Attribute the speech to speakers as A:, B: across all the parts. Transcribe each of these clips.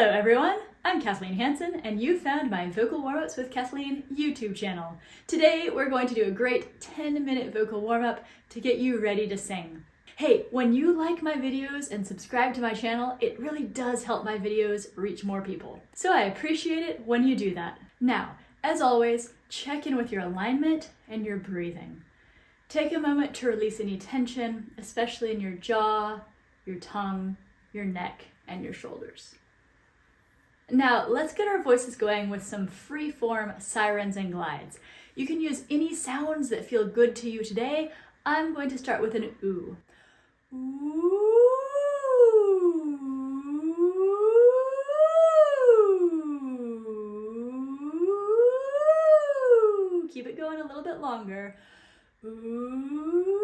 A: Hello everyone, I'm Kathleen Hansen and you found my Vocal Warmups with Kathleen YouTube channel. Today we're going to do a great 10-minute vocal warm-up to get you ready to sing. Hey, when you like my videos and subscribe to my channel, it really does help my videos reach more people. So I appreciate it when you do that. Now, as always, check in with your alignment and your breathing. Take a moment to release any tension, especially in your jaw, your tongue, your neck, and your shoulders. Now, let's get our voices going with some freeform sirens and glides. You can use any sounds that feel good to you today. I'm going to start with an ooh. Ooh. Keep it going a little bit longer. Ooh.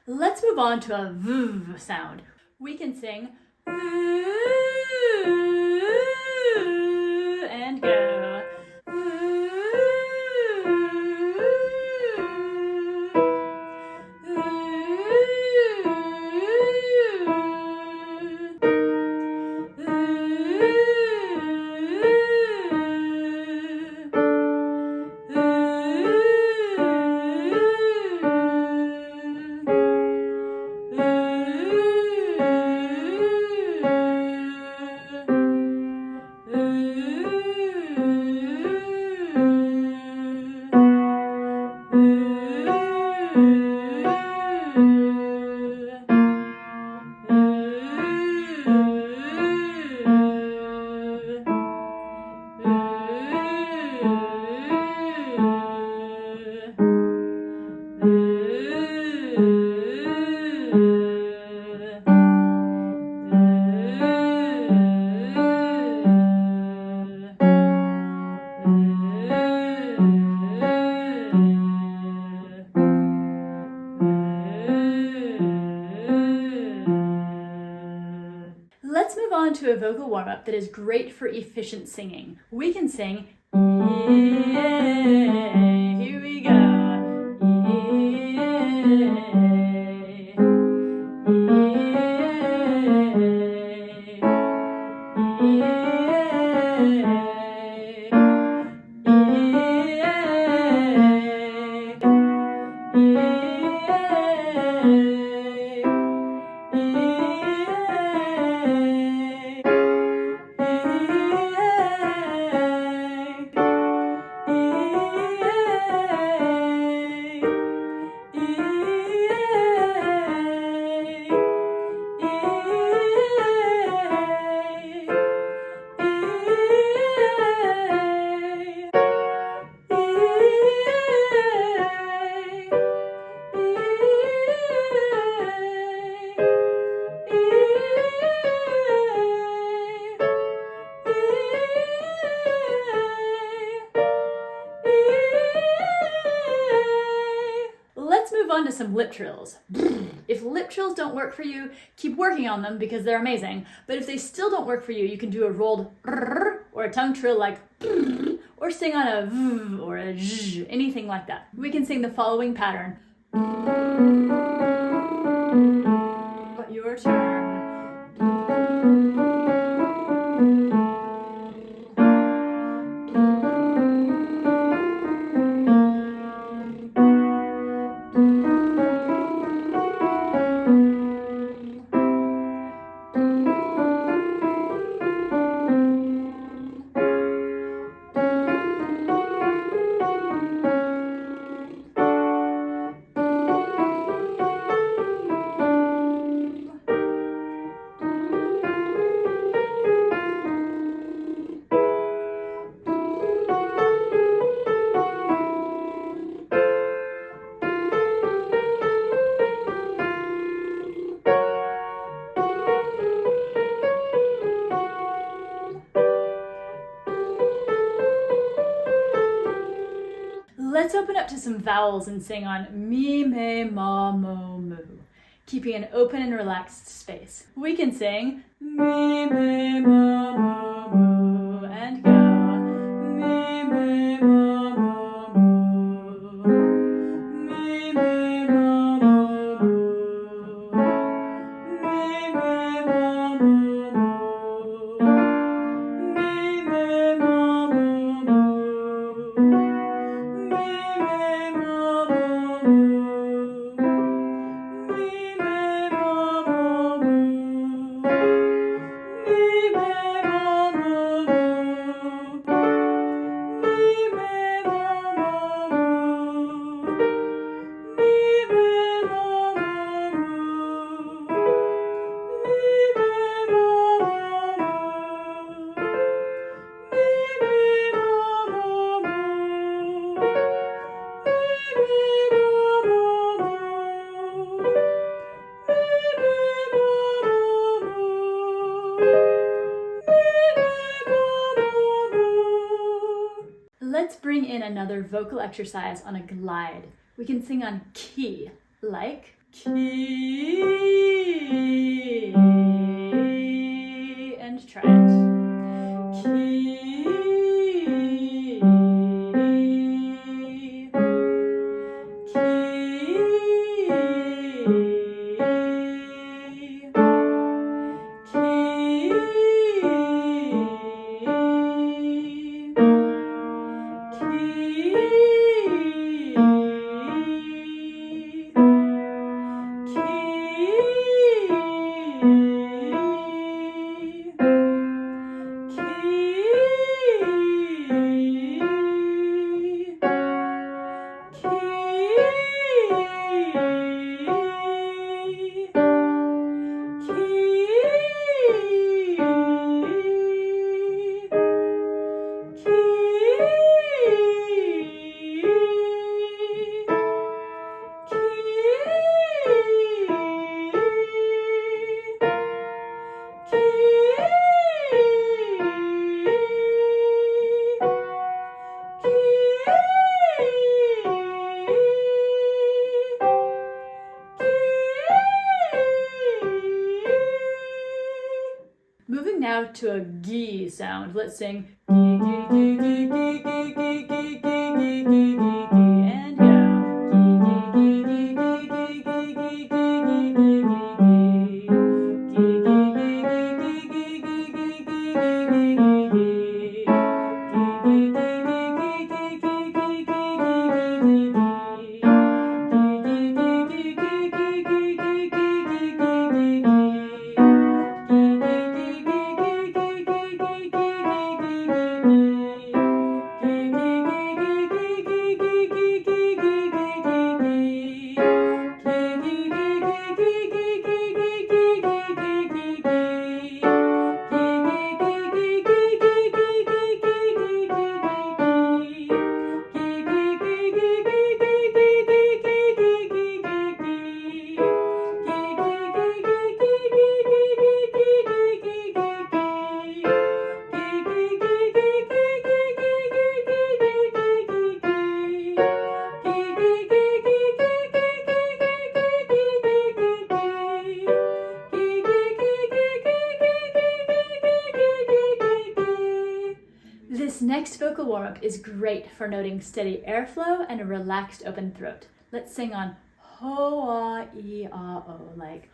A: Let's move on to a v sound. We can sing and go. Let's move on to a vocal warm-up that is great for efficient singing. We can sing E-A. Here we go. Let's move on to some lip trills. If lip trills don't work for you, keep working on them because they're amazing. But if they still don't work for you, you can do a rolled or a tongue trill like or sing on a v or a zh, anything like that. We can sing the following pattern. Your turn. Let's open up to some vowels and sing on mi, me, ma, mo, mu, keeping an open and relaxed space. We can sing mi, me, ma, mo, let's bring in another vocal exercise on a glide. We can sing on key, like key, and try it. Key, Moving now to a gee sound. Let's sing gee, gee, gee, gee, gee, gee, gee, gee, gee, gee, gee, and go. Gee, gee, gee, gee, gee, gee, gee, gee, gee, This next vocal warm-up is great for noting steady airflow and a relaxed open throat. Let's sing on ho-ah-ee-ah-oh, like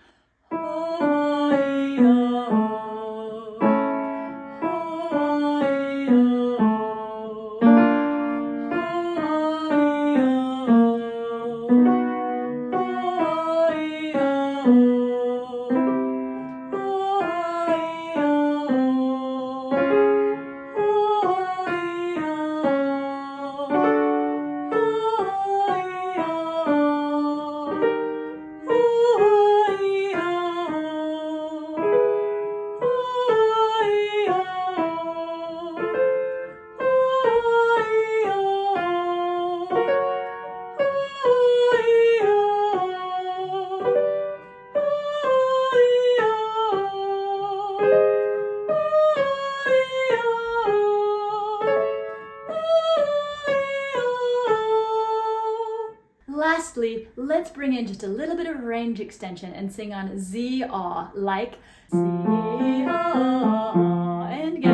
A: ho-ah-ee-ah-oh, ho-ah-ee-ah-oh, Lastly, let's bring in just a little bit of range extension and sing on Z-ah, like Z-ah, and go.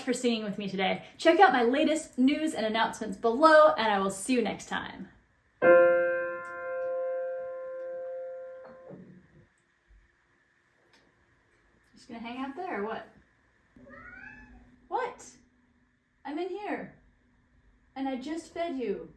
A: for singing with me today. Check out my latest news and announcements below, and I will see you next time. Just gonna hang out there or what? What? I'm in here. And I just fed you.